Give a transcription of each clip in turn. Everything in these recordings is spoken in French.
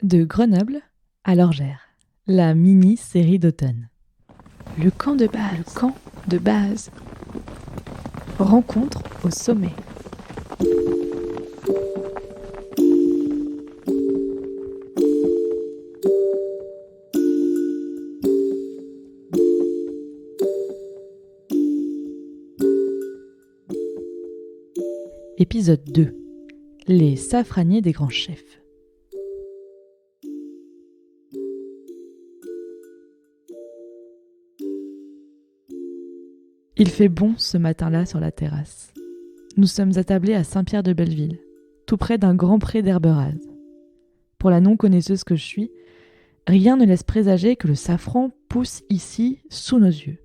De Grenoble à Lorgère, la mini-série d'automne. Le camp de base. Rencontre au sommet. Épisode 2. Les safraniers des grands chefs. Il fait bon ce matin-là sur la terrasse. Nous sommes attablés à Saint-Pierre-de-Belleville, tout près d'un grand pré d'herbe rase. Pour la non-connaisseuse que je suis, rien ne laisse présager que le safran pousse ici sous nos yeux.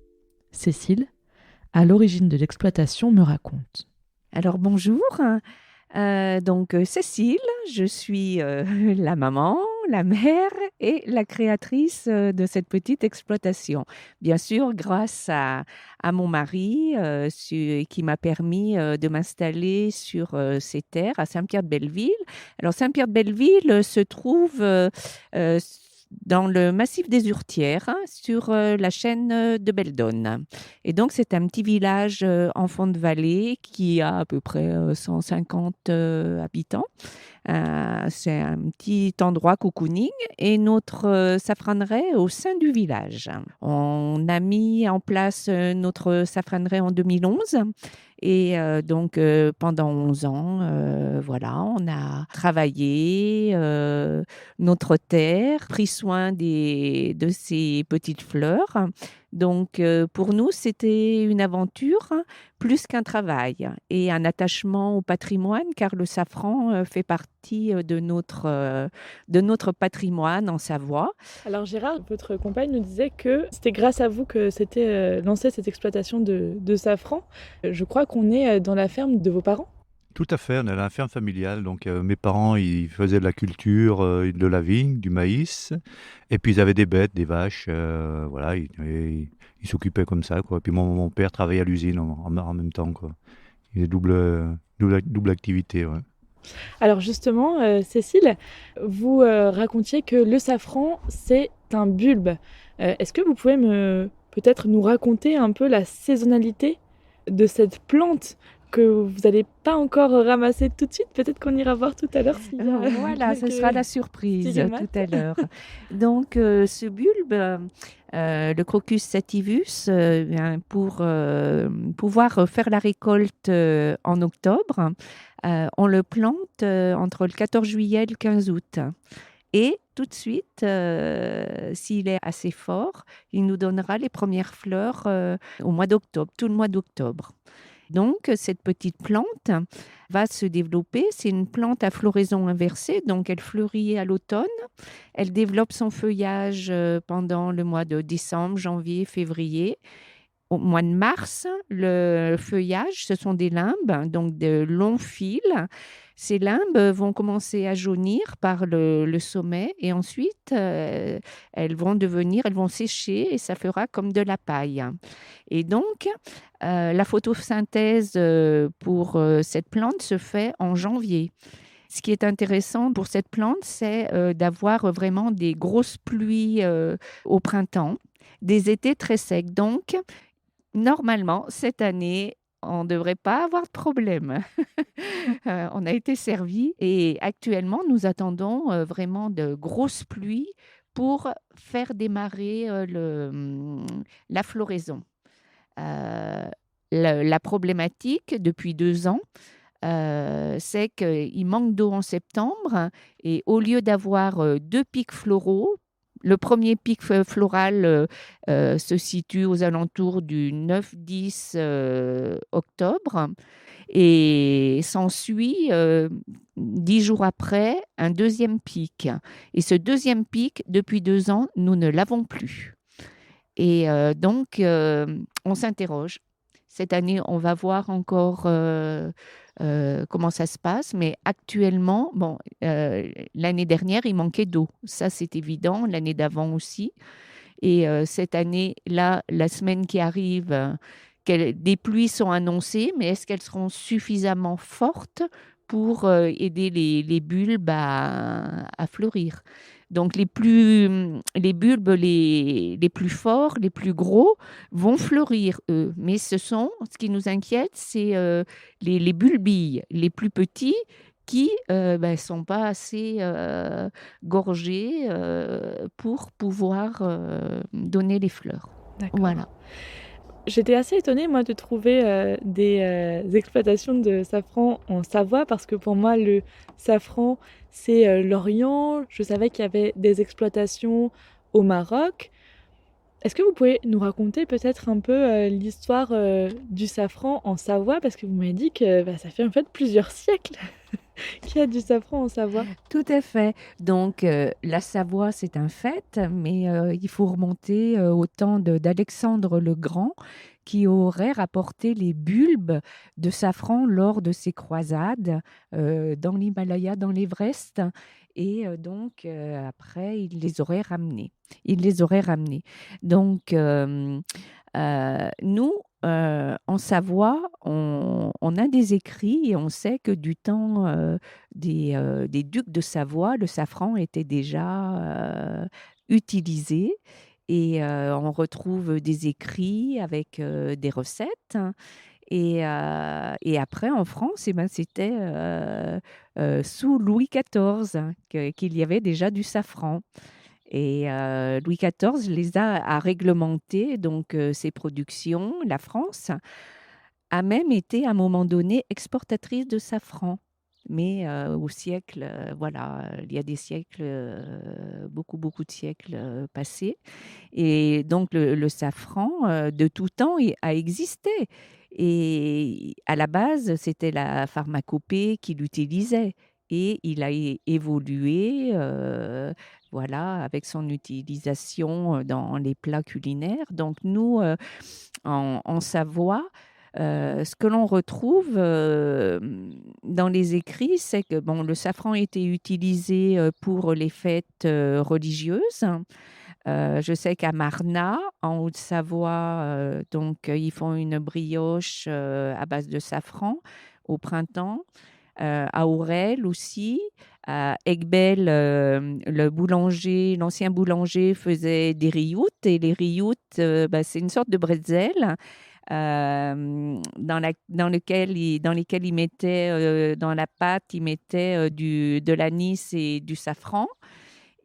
Cécile, à l'origine de l'exploitation, me raconte. Alors bonjour, Cécile, je suis la maman, la mère et la créatrice de cette petite exploitation. Bien sûr, grâce à mon mari qui m'a permis de m'installer sur ces terres à Saint-Pierre-de-Belleville. Alors Saint-Pierre-de-Belleville se trouve dans le massif des Hurtières, sur la chaîne de Beldonne. Et donc, c'est un petit village en fond de vallée qui a à peu près 150 habitants. C'est un petit endroit cocooning et notre safranerie est au sein du village. On a mis en place notre safranerie en 2011 et pendant 11 ans, on a travaillé notre terre, pris soin de ces petites fleurs. Donc, pour nous, c'était une aventure plus qu'un travail et un attachement au patrimoine, car le safran fait partie de notre patrimoine en Savoie. Alors Gérard, votre compagne nous disait que c'était grâce à vous que s'était lancée cette exploitation de safran. Je crois qu'on est dans la ferme de vos parents. Tout à fait, on a la ferme familiale. Donc, mes parents, ils faisaient de la culture, de la vigne, du maïs. Et puis, ils avaient des bêtes, des vaches. Ils s'occupaient comme ça, quoi. Puis, mon père travaillait à l'usine en même temps, quoi. Il faisait double activité, ouais. Alors justement, Cécile, vous racontiez que le safran, c'est un bulbe. Est-ce que vous pouvez peut-être nous raconter un peu la saisonnalité de cette plante que vous n'allez pas encore ramasser tout de suite? Peut-être qu'on ira voir tout à l'heure. Voilà, ce sera la surprise tout à l'heure. Donc, ce bulbe, le Crocus sativus, pour pouvoir faire la récolte en octobre, on le plante entre le 14 juillet et le 15 août. Et tout de suite, s'il est assez fort, il nous donnera les premières fleurs au mois d'octobre, tout le mois d'octobre. Donc, cette petite plante va se développer. C'est une plante à floraison inversée, donc elle fleurit à l'automne. Elle développe son feuillage pendant le mois de décembre, janvier, février. Au mois de mars, le feuillage, ce sont des limbes, donc de longs fils. Ces limbes vont commencer à jaunir par le sommet et ensuite elles vont sécher et ça fera comme de la paille. Et donc, la photosynthèse pour cette plante se fait en janvier. Ce qui est intéressant pour cette plante, c'est d'avoir vraiment des grosses pluies au printemps, des étés très secs. Donc, normalement, cette année, on ne devrait pas avoir de problème. On a été servis et actuellement, nous attendons vraiment de grosses pluies pour faire démarrer la floraison. La problématique depuis 2 ans, c'est qu'il manque d'eau en septembre et au lieu d'avoir 2 pics floraux, le premier pic floral se situe aux alentours du 9-10 octobre et s'ensuit 10 jours après un deuxième pic. Et ce deuxième pic, depuis 2 ans, nous ne l'avons plus. Et on s'interroge. Cette année, on va voir encore comment ça se passe. Mais actuellement, l'année dernière, il manquait d'eau. Ça, c'est évident. L'année d'avant aussi. Et cette année-là, la semaine qui arrive, des pluies sont annoncées, mais est-ce qu'elles seront suffisamment fortes pour aider les bulbes à fleurir. Donc les bulbes les plus forts, les plus gros vont fleurir eux. Mais ce qui nous inquiète, c'est les bulbilles, les plus petits qui sont pas assez gorgés pour pouvoir donner les fleurs. D'accord. Voilà. J'étais assez étonnée, moi, de trouver des exploitations de safran en Savoie, parce que pour moi, le safran, c'est l'Orient. Je savais qu'il y avait des exploitations au Maroc. Est-ce que vous pouvez nous raconter peut-être un peu l'histoire du safran en Savoie? Parce que vous m'avez dit que ça fait en fait plusieurs siècles qu'il y a du safran en Savoie. Tout à fait. Donc, la Savoie, c'est un fait, mais il faut remonter au temps d'Alexandre le Grand, qui aurait rapporté les bulbes de safran lors de ses croisades dans l'Himalaya, dans l'Everest. Et donc, après, il les aurait ramenés. Donc, nous, en Savoie, on a des écrits et on sait que du temps des ducs de Savoie, le safran était déjà utilisé. Et on retrouve des écrits avec des recettes. Et après, en France, c'était sous Louis XIV qu'il y avait déjà du safran. Et Louis XIV a réglementé donc ses productions. La France a même été à un moment donné exportatrice de safran. Mais au siècle, il y a des siècles, beaucoup de siècles passés. Et donc le safran, de tout temps, a existé. Et à la base, c'était la pharmacopée qui l'utilisait. Et il a évolué, avec son utilisation dans les plats culinaires. Donc nous, en Savoie, ce que l'on retrouve dans les écrits, c'est que le safran était utilisé pour les fêtes religieuses. Je sais qu'à Marnat, en Haute-Savoie, ils font une brioche à base de safran au printemps. À Aurel aussi. À Aiguebel, l'ancien boulanger faisait des rioutes. Et les rioutes, c'est une sorte de bretzel dans lesquels il mettait dans la pâte, il mettait de l'anis et du safran.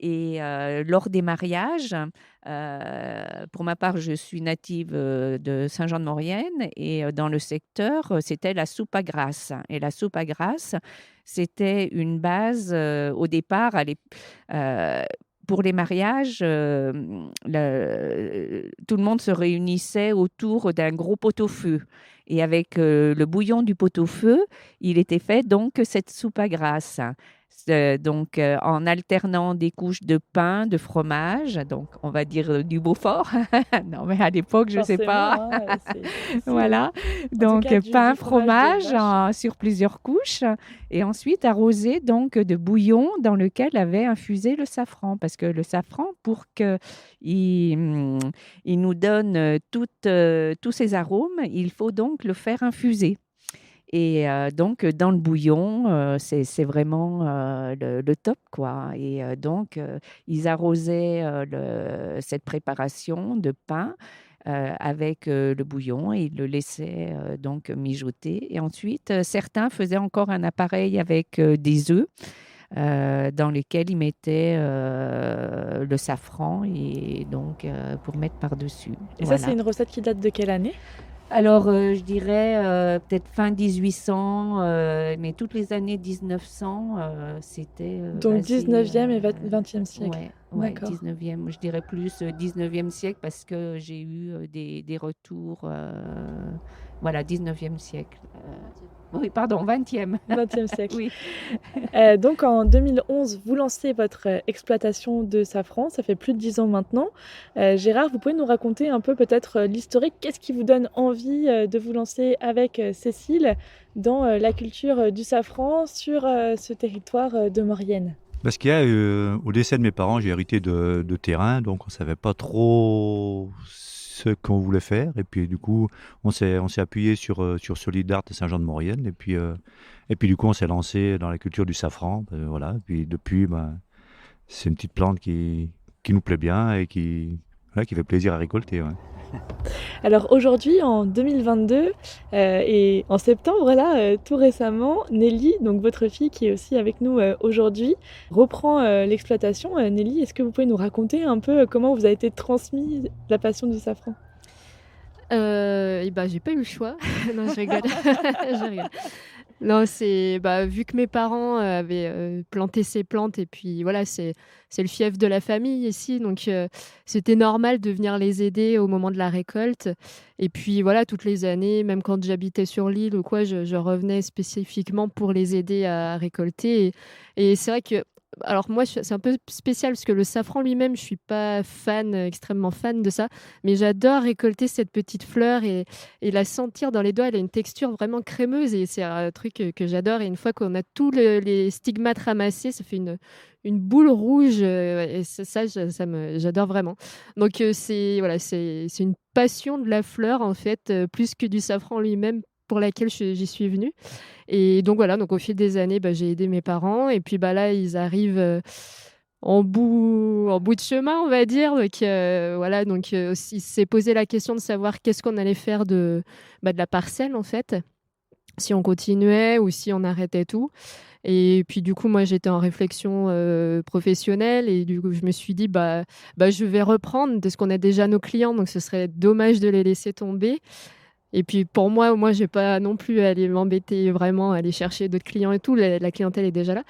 Et lors des mariages, pour ma part, je suis native de Saint-Jean-de-Maurienne et dans le secteur, c'était la soupe à grasse. Et la soupe à grasse, c'était une base au départ. Pour les mariages, tout le monde se réunissait autour d'un gros pot-au-feu. Et avec le bouillon du pot-au-feu, il était fait donc cette soupe à grasse. En alternant des couches de pain, de fromage, donc on va dire du Beaufort. Non, mais à l'époque, je ne sais pas. Voilà, donc pain, fromage sur plusieurs couches, et ensuite arrosé donc de bouillon dans lequel avait infusé le safran, parce que le safran, pour qu'il nous donne tous ces arômes, il faut donc le faire infuser. Et donc, dans le bouillon, c'est vraiment le top, quoi. Et donc, ils arrosaient cette préparation de pain avec le bouillon et ils le laissaient donc mijoter. Et ensuite, certains faisaient encore un appareil avec des œufs dans lesquels ils mettaient le safran et donc pour mettre par-dessus. Et voilà. Ça, c'est une recette qui date de quelle année ? Alors, je dirais peut-être fin 1800, mais toutes les années 1900, c'était... Donc 19e et 20e siècle. Ouais, 19e, je dirais plus 19e siècle parce que j'ai eu des retours... 19e siècle. Oui, pardon, 20e. 20e siècle. Oui. Donc en 2011, vous lancez votre exploitation de safran, ça fait plus de 10 ans maintenant. Gérard, vous pouvez nous raconter un peu peut-être l'historique. Qu'est-ce qui vous donne envie de vous lancer avec Cécile dans la culture du safran sur ce territoire de Maurienne ? Parce qu'il y a, au décès de mes parents, j'ai hérité de terrain, donc on ne savait pas trop ce qu'on voulait faire. Et puis du coup, on s'est appuyé sur Solidart et Saint-Jean-de-Maurienne. Et puis du coup, on s'est lancé dans la culture du safran. Voilà. Et puis depuis, c'est une petite plante qui nous plaît bien et qui fait plaisir à récolter. Ouais. Alors aujourd'hui, en 2022 et en septembre, là, tout récemment, Nelly, donc votre fille qui est aussi avec nous aujourd'hui, reprend l'exploitation. Nelly, est-ce que vous pouvez nous raconter un peu comment vous a été transmise la passion du safran ? J'ai pas eu le choix. Non, je rigole. Je rigole. Non, c'est vu que mes parents avaient planté ces plantes et puis voilà, c'est le fief de la famille ici, donc c'était normal de venir les aider au moment de la récolte. Et puis voilà, toutes les années, même quand j'habitais sur l'île ou quoi, je revenais spécifiquement pour les aider à récolter. Et c'est vrai que alors moi, c'est un peu spécial parce que le safran lui-même, je suis pas extrêmement fan de ça, mais j'adore récolter cette petite fleur et la sentir dans les doigts. Elle a une texture vraiment crémeuse et c'est un truc que j'adore. Et une fois qu'on a tous les stigmates ramassés, ça fait une boule rouge et j'adore vraiment. Donc c'est une passion de la fleur en fait, plus que du safran lui-même pour laquelle j'y suis venue. Et donc voilà, donc au fil des années, j'ai aidé mes parents. Et puis là, ils arrivent en bout de chemin, on va dire. Donc il s'est posé la question de savoir qu'est-ce qu'on allait faire de la parcelle, en fait. Si on continuait ou si on arrêtait tout. Et puis du coup, moi, j'étais en réflexion professionnelle. Et du coup, je me suis dit, je vais reprendre parce qu'on a déjà nos clients. Donc ce serait dommage de les laisser tomber. Et puis pour moi, je vais pas non plus aller m'embêter vraiment, aller chercher d'autres clients et tout. La clientèle est déjà là.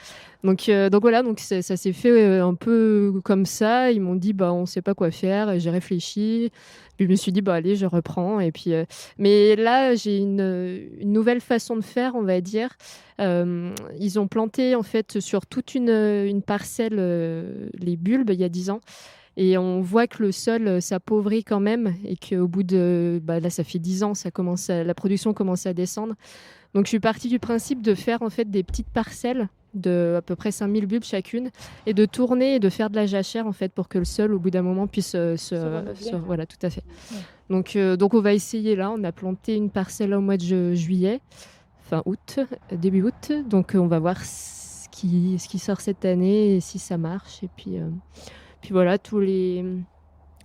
Donc voilà, donc ça s'est fait un peu comme ça. Ils m'ont dit, on sait pas quoi faire. Et j'ai réfléchi. Puis je me suis dit, allez, je reprends. Et puis, mais là, j'ai une nouvelle façon de faire, on va dire. Ils ont planté en fait sur toute une parcelle les bulbes il y a 10 ans. Et on voit que le sol s'appauvrit quand même et qu'au bout de... là, ça fait 10 ans, la production commence à descendre. Donc, je suis partie du principe de faire en fait des petites parcelles de à peu près 5000 bulbes chacune et de tourner et de faire de la jachère en fait pour que le sol, au bout d'un moment, puisse voilà, tout à fait. Ouais. Donc, on va essayer là. On a planté une parcelle au mois de juillet, fin août, début août. Donc, on va voir ce qui sort cette année et si ça marche. Et puis voilà, tous les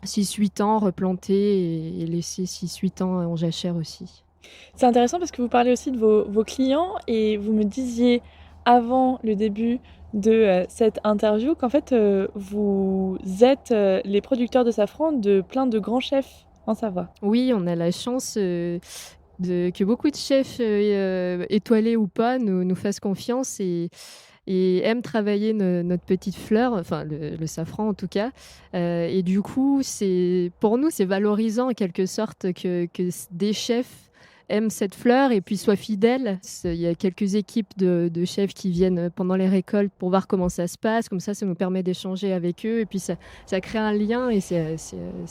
6-8 ans replanter et laisser 6-8 ans en jachère aussi. C'est intéressant parce que vous parlez aussi de vos clients et vous me disiez avant le début de cette interview qu'en fait vous êtes les producteurs de safran de plein de grands chefs en Savoie. Oui, on a la chance que beaucoup de chefs étoilés ou pas nous fassent confiance et aiment travailler notre petite fleur, enfin le safran en tout cas. Et du coup, pour nous, c'est valorisant en quelque sorte que des chefs aiment cette fleur et puis soient fidèles. Il y a quelques équipes de chefs qui viennent pendant les récoltes pour voir comment ça se passe. Comme ça nous permet d'échanger avec eux et puis ça crée un lien et c'est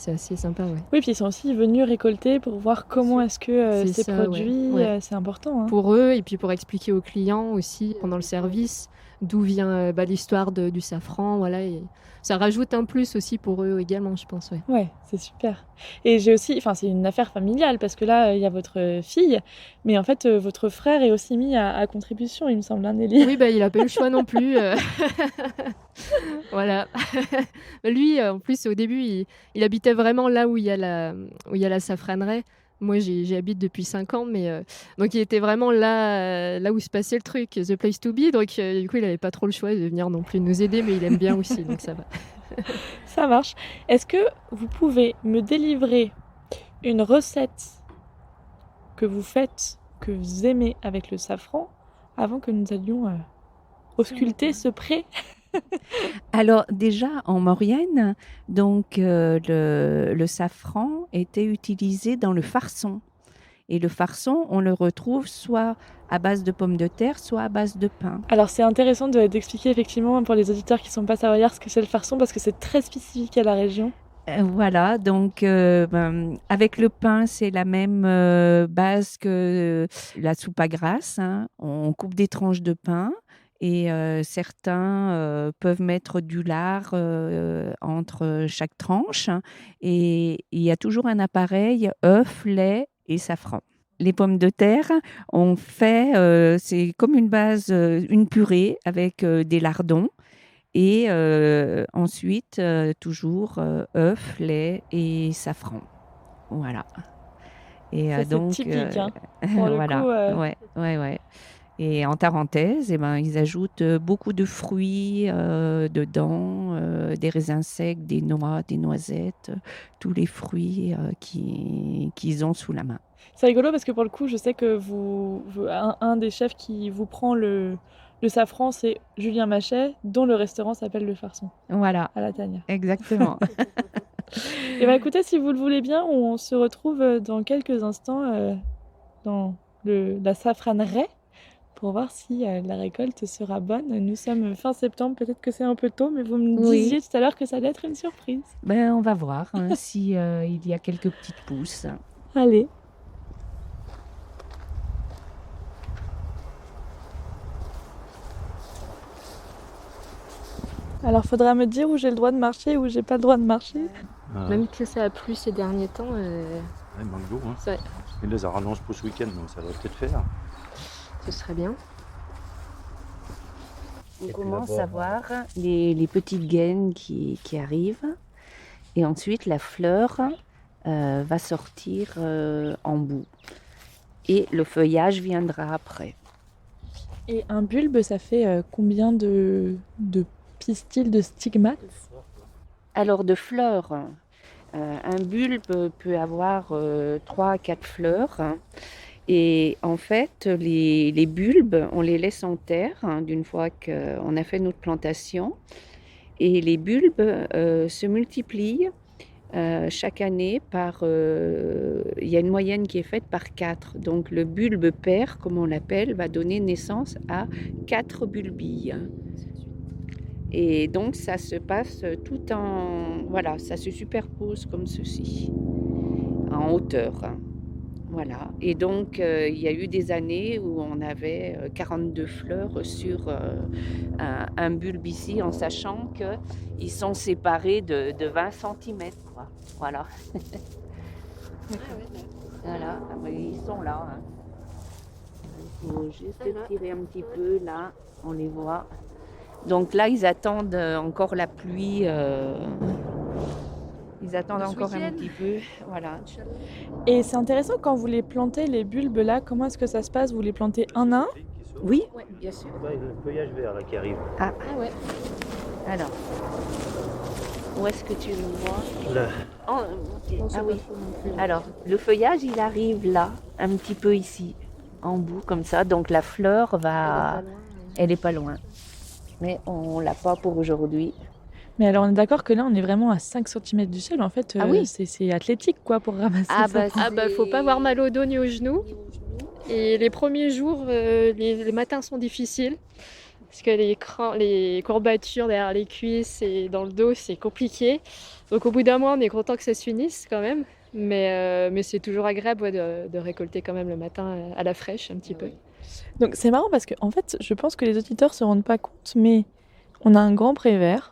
assez sympa. Ouais. Oui, puis ils sont aussi venus récolter pour voir comment est-ce que c'est produit. Ouais. C'est important. Hein. Pour eux et puis pour expliquer aux clients aussi pendant le service d'où vient l'histoire du safran, voilà, et ça rajoute un plus aussi pour eux également, je pense. Ouais, c'est super. Et j'ai aussi, c'est une affaire familiale parce que là, il y a votre fille, mais en fait, votre frère est aussi mis à contribution, il me semble, Nelly. Oui, il a pas eu le choix non plus. Voilà. Lui, en plus, au début, il habitait vraiment là où il y a la safranerie. Moi, j'y habite depuis 5 ans, mais donc il était vraiment là où se passait le truc, the place to be. Donc du coup, il n'avait pas trop le choix de venir non plus nous aider, mais il aime bien aussi, donc ça va. Ça marche. Est-ce que vous pouvez me délivrer une recette que vous faites, que vous aimez avec le safran, avant que nous allions ausculter ce pré? Alors déjà en Maurienne, donc le safran était utilisé dans le farçon. Et le farçon, on le retrouve soit à base de pommes de terre, soit à base de pain. Alors c'est intéressant d'expliquer effectivement pour les auditeurs qui ne sont pas savoyards ce que c'est le farçon parce que c'est très spécifique à la région. Voilà, donc avec le pain, c'est la même base que la soupe à grasse. Hein. On coupe des tranches de pain Et certains peuvent mettre du lard entre chaque tranche. Et il y a toujours un appareil, œufs, lait et safran. Les pommes de terre, on fait, c'est comme une base, une purée avec des lardons. Et ensuite, toujours œufs, lait et safran. Voilà. Et Ça, donc, c'est typique, hein, pour le voilà. coup. Ouais. Et en Tarentaise, ils ajoutent beaucoup de fruits dedans, des raisins secs, des noix, des noisettes, tous les fruits qu'ils ont sous la main. C'est rigolo parce que pour le coup, je sais que un des chefs qui vous prend le safran, c'est Julien Machet, dont le restaurant s'appelle Le Farçon, Voilà, à la tanière. exactement. Et écoutez, si vous le voulez bien, on se retrouve dans quelques instants dans la safranerie pour voir si la récolte sera bonne. Nous sommes fin septembre, peut-être que c'est un peu tôt, mais vous me disiez tout à l'heure que ça allait être une surprise. On va voir si il y a quelques petites pousses. Allez. Alors, faudra me dire où j'ai le droit de marcher et où j'ai pas le droit de marcher. Même que ça a plu ces derniers temps. Il manque d'eau. Ouais. Il les a rallongés pour ce week-end, donc ça va peut-être faire. Ce serait bien. On commence à voir les petites gaines qui arrivent. Et ensuite, la fleur va sortir en bout. Et le feuillage viendra après. Et un bulbe, ça fait combien de pistils, de stigmates? Alors, de fleurs, un bulbe peut avoir 3 à 4 fleurs. Et en fait, les bulbes, on les laisse en terre d'une fois qu'on a fait notre plantation. Et les bulbes se multiplient chaque année par... il y a une moyenne qui est faite par 4. Donc le bulbe père, comme on l'appelle, va donner naissance à 4 bulbilles. Et donc ça se passe tout en... Voilà, ça se superpose comme ceci, en hauteur. Voilà. Et donc, il y a eu des années où on avait 42 fleurs sur un bulbe ici, en sachant qu'ils sont séparés de 20 cm. Quoi. Voilà. Voilà, ils sont là. Il faut juste tirer un petit peu, là, on les voit. Donc là, ils attendent encore la pluie. Ils attendent encore un petit peu, voilà. Et c'est intéressant quand vous les plantez, les bulbes là, comment est-ce que ça se passe? Vous les plantez un à un? Oui, bien sûr. Le feuillage vert là qui arrive. Ah ouais. Alors, où est-ce que tu le vois? Là. Oh, ok. Ah oui. Alors, le feuillage, il arrive là, un petit peu ici, en bout comme ça. Donc la fleur va... Elle est pas loin. Mais on l'a pas pour aujourd'hui. Mais alors on est d'accord que là on est vraiment à 5 cm du sol, en fait oui. c'est athlétique quoi pour ramasser ça. Faut pas avoir mal au dos ni aux genoux. Et les premiers jours, les matins sont difficiles. Parce que les courbatures derrière les cuisses et dans le dos, c'est compliqué. Donc au bout d'un mois, on est content que ça s'unisse quand même. Mais c'est toujours agréable de récolter quand même le matin à la fraîche un petit peu. Donc c'est marrant parce que en fait je pense que les auditeurs se rendent pas compte, mais on a un grand pré vert.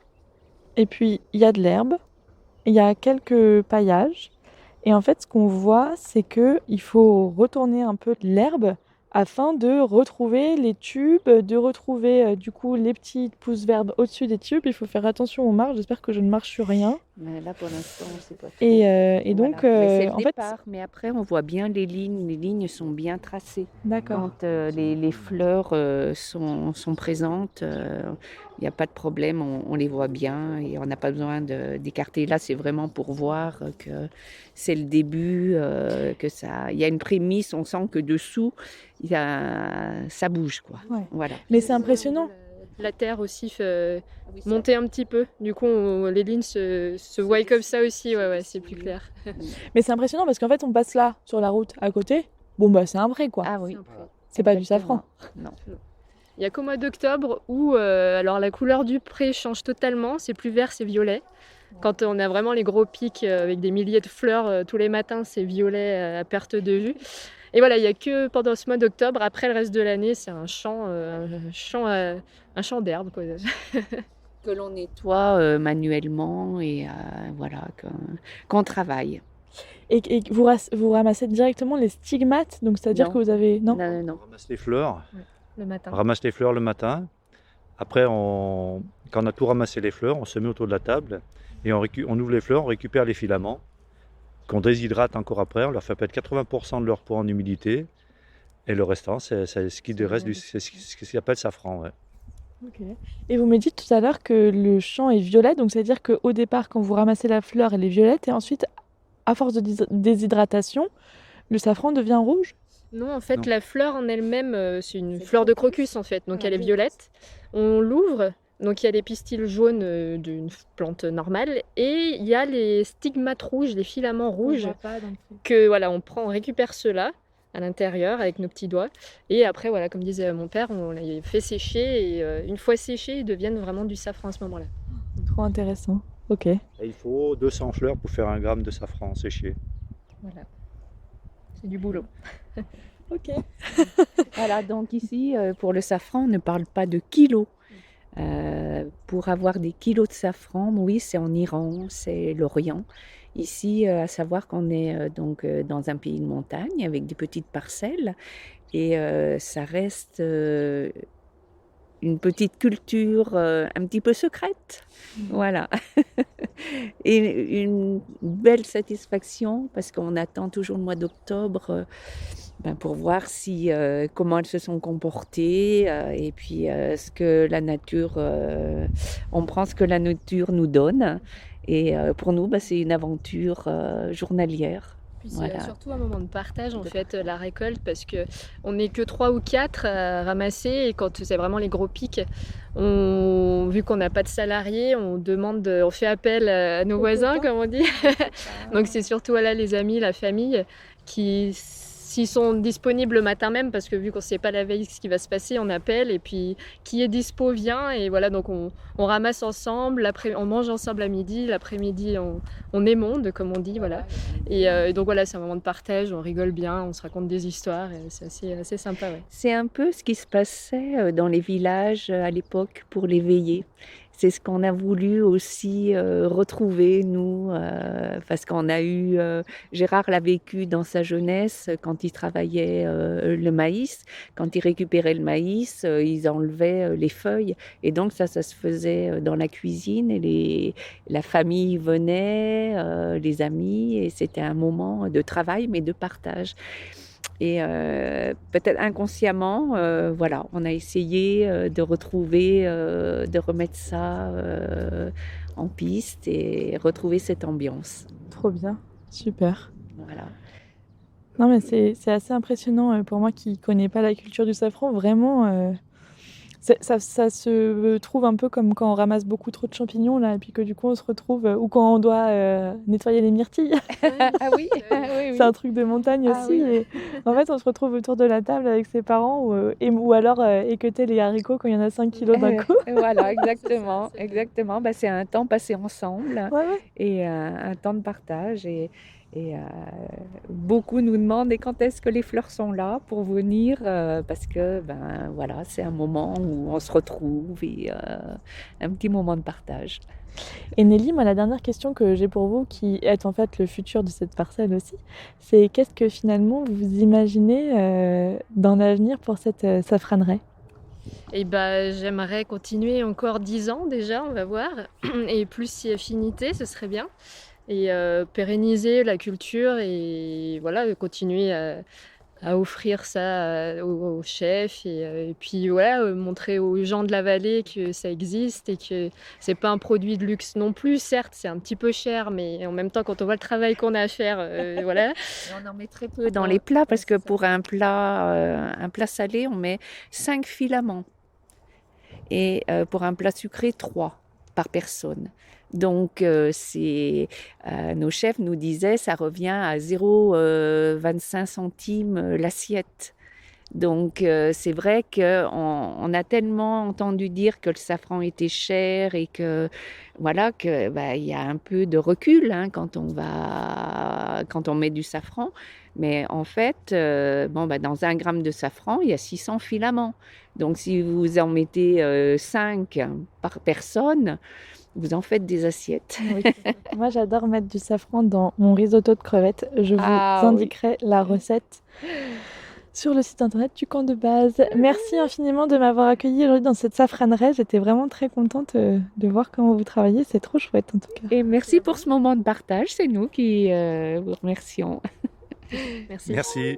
Et puis, il y a de l'herbe, il y a quelques paillages. Et en fait, ce qu'on voit, c'est qu'il faut retourner un peu l'herbe afin de retrouver les tubes, de retrouver du coup les petites pousses vertes au-dessus des tubes. Il faut faire attention aux marches. J'espère que je ne marche sur rien. Mais là, pour l'instant, on ne sait pas trop. Et donc, c'est le en départ, fait... mais après, on voit bien les lignes. Les lignes sont bien tracées. D'accord. Quand les fleurs sont présentes, il n'y a pas de problème, on les voit bien et on n'a pas besoin d'écarter. Là, c'est vraiment pour voir que c'est le début, il y a une prémisse. On sent que dessous, ça bouge, quoi. Ouais. Voilà. Mais c'est impressionnant. La terre aussi fait monter un petit peu. Du coup, les lignes se voient comme ça aussi. Ouais, c'est plus clair. Mais c'est impressionnant parce qu'en fait, on passe là, sur la route, à côté. Bon, bah, c'est un pré, quoi. Ah oui. C'est pas du safran. Non. Il n'y a qu'au mois d'octobre où alors la couleur du pré change totalement. C'est plus vert, c'est violet. Quand on a vraiment les gros pics avec des milliers de fleurs tous les matins, c'est violet à perte de vue. Et voilà, il n'y a que pendant ce mois d'octobre. Après, le reste de l'année, c'est un champ d'herbe, quoi. Que l'on nettoie manuellement et voilà, qu'on travaille. Et vous ramassez directement les stigmates, donc c'est-à-dire Non. que vous avez... Non, Non. On ramasse les fleurs. Le matin. On ramasse les fleurs le matin. Après, quand on a tout ramassé les fleurs, on se met autour de la table et on ouvre les fleurs, on récupère les filaments qu'on déshydrate encore après. On leur fait perdre 80% de leur poids en humidité et le restant, c'est ce qui reste c'est ce qui s'appelle safran. Ouais. Ok. Et vous me dites tout à l'heure que le champ est violet, donc c'est-à-dire qu'au départ, quand vous ramassez la fleur, elle est violette, et ensuite, à force de déshydratation, le safran devient rouge? Non, en fait, Non. la fleur en elle-même, c'est une fleur de crocus, en fait. Donc, elle est violette. On l'ouvre. Donc, il y a les pistils jaunes d'une plante normale. Et il y a les stigmates rouges, les filaments rouges. On récupère ceux-là à l'intérieur avec nos petits doigts. Et après, voilà, comme disait mon père, on les fait sécher. Et une fois séchés, ils deviennent vraiment du safran à ce moment-là. Trop intéressant. Ok. Et il faut 200 fleurs pour faire 1 gramme de safran séché. Voilà. C'est du boulot. Ok. Voilà, donc ici, pour le safran, on ne parle pas de kilos. Pour avoir des kilos de safran, oui, c'est en Iran, c'est l'Orient. Ici, à savoir qu'on est donc dans un pays de montagne avec des petites parcelles et ça reste une petite culture un petit peu secrète. Voilà. Et une belle satisfaction parce qu'on attend toujours le mois d'octobre pour voir comment elles se sont comportées et puis ce que la nature, on prend ce que la nature nous donne. Et pour nous, c'est une aventure journalière. Puis c'est Voilà. surtout un moment de partage en fait, la récolte, parce que on n'est que 3 ou 4 à ramasser, et quand c'est vraiment les gros pics, vu qu'on n'a pas de salariés, on fait appel à nos voisins, comme on dit. Donc c'est surtout les amis, la famille qui, s'ils sont disponibles le matin même, parce que vu qu'on ne sait pas la veille ce qui va se passer, on appelle, et puis qui est dispo vient, et voilà, donc on ramasse ensemble, on mange ensemble à midi, l'après-midi on émonde, comme on dit, voilà. Et donc voilà, c'est un moment de partage, on rigole bien, on se raconte des histoires, et c'est assez sympa. Ouais. C'est un peu ce qui se passait dans les villages à l'époque pour les veillées. C'est ce qu'on a voulu aussi retrouver, nous, parce qu'on a eu... Gérard l'a vécu dans sa jeunesse, quand il travaillait le maïs. Quand il récupérait le maïs, ils enlevaient les feuilles. Et donc ça se faisait dans la cuisine. Et la famille venait, les amis, et c'était un moment de travail, mais de partage. Et peut-être inconsciemment, voilà, on a essayé de retrouver, de remettre ça en piste et retrouver cette ambiance. Trop bien. Super. Voilà. Non, mais c'est assez impressionnant pour moi qui ne connais pas la culture du safran. Vraiment, ça se trouve un peu comme quand on ramasse beaucoup trop de champignons, là, et puis que du coup on se retrouve, ou quand on doit nettoyer les myrtilles. Ah oui, oui. C'est un truc de montagne aussi. Oui. Et en fait, on se retrouve autour de la table avec ses parents, ou alors équeuter les haricots quand il y en a 5 kilos d'un coup. Voilà, exactement. Exactement. C'est un temps passé ensemble Ouais. et un temps de partage. Et beaucoup nous demandent quand est-ce que les fleurs sont là pour venir, parce que voilà, c'est un moment où on se retrouve et un petit moment de partage. Et Nelly, moi, la dernière question que j'ai pour vous, qui est en fait le futur de cette parcelle aussi, c'est qu'est-ce que finalement vous imaginez dans l'avenir pour cette safraneraie? Et j'aimerais continuer encore 10 ans déjà, on va voir, et plus si affinité, ce serait bien. Et pérenniser la culture, et voilà, continuer à offrir ça aux chefs, et puis voilà, montrer aux gens de la vallée que ça existe et que c'est pas un produit de luxe non plus. Certes, c'est un petit peu cher, mais en même temps, quand on voit le travail qu'on a à faire, voilà. Et on en met très peu dans les plats, parce que pour un plat salé, on met 5 filaments. Et pour un plat sucré, 3 par personne. Donc, nos chefs nous disaient, ça revient à 0,25 centimes l'assiette. Donc, c'est vrai qu'on a tellement entendu dire que le safran était cher et que, voilà, il y a un peu de recul quand on va quand on met du safran. Mais en fait, dans 1 gramme de safran, il y a 600 filaments. Donc, si vous en mettez 5 par personne, vous en faites des assiettes. Oui. Moi, j'adore mettre du safran dans mon risotto de crevettes. Je vous indiquerai la recette sur le site internet du Camp de Base. Merci infiniment de m'avoir accueillie aujourd'hui dans cette safranerie. J'étais vraiment très contente de voir comment vous travaillez. C'est trop chouette en tout cas. Et merci pour ce moment de partage. C'est nous qui vous remercions. Merci. Merci.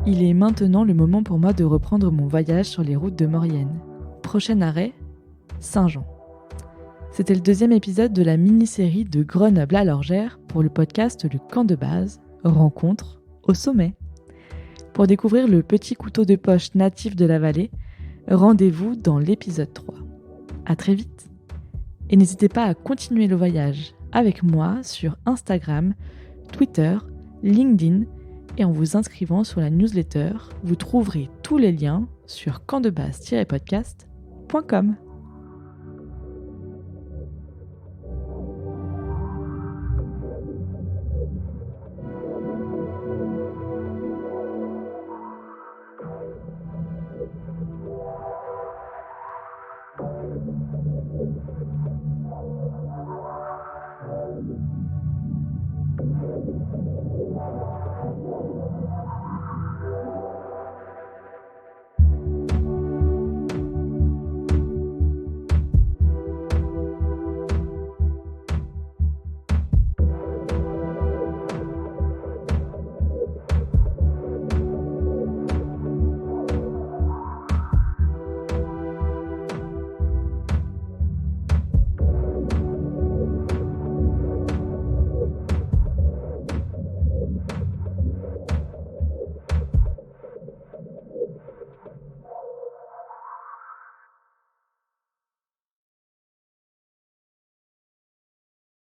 Il est maintenant le moment pour moi de reprendre mon voyage sur les routes de Maurienne. Prochain arrêt, Saint-Jean. C'était le 2e épisode de la mini-série de Grenoble à l'Orgère pour le podcast Le Camp de Base, rencontre au sommet. Pour découvrir le petit couteau de poche natif de la vallée, rendez-vous dans l'épisode 3. À très vite. Et n'hésitez pas à continuer le voyage avec moi sur Instagram, Twitter, LinkedIn et en vous inscrivant sur la newsletter, vous trouverez tous les liens sur campdebase-podcast.com.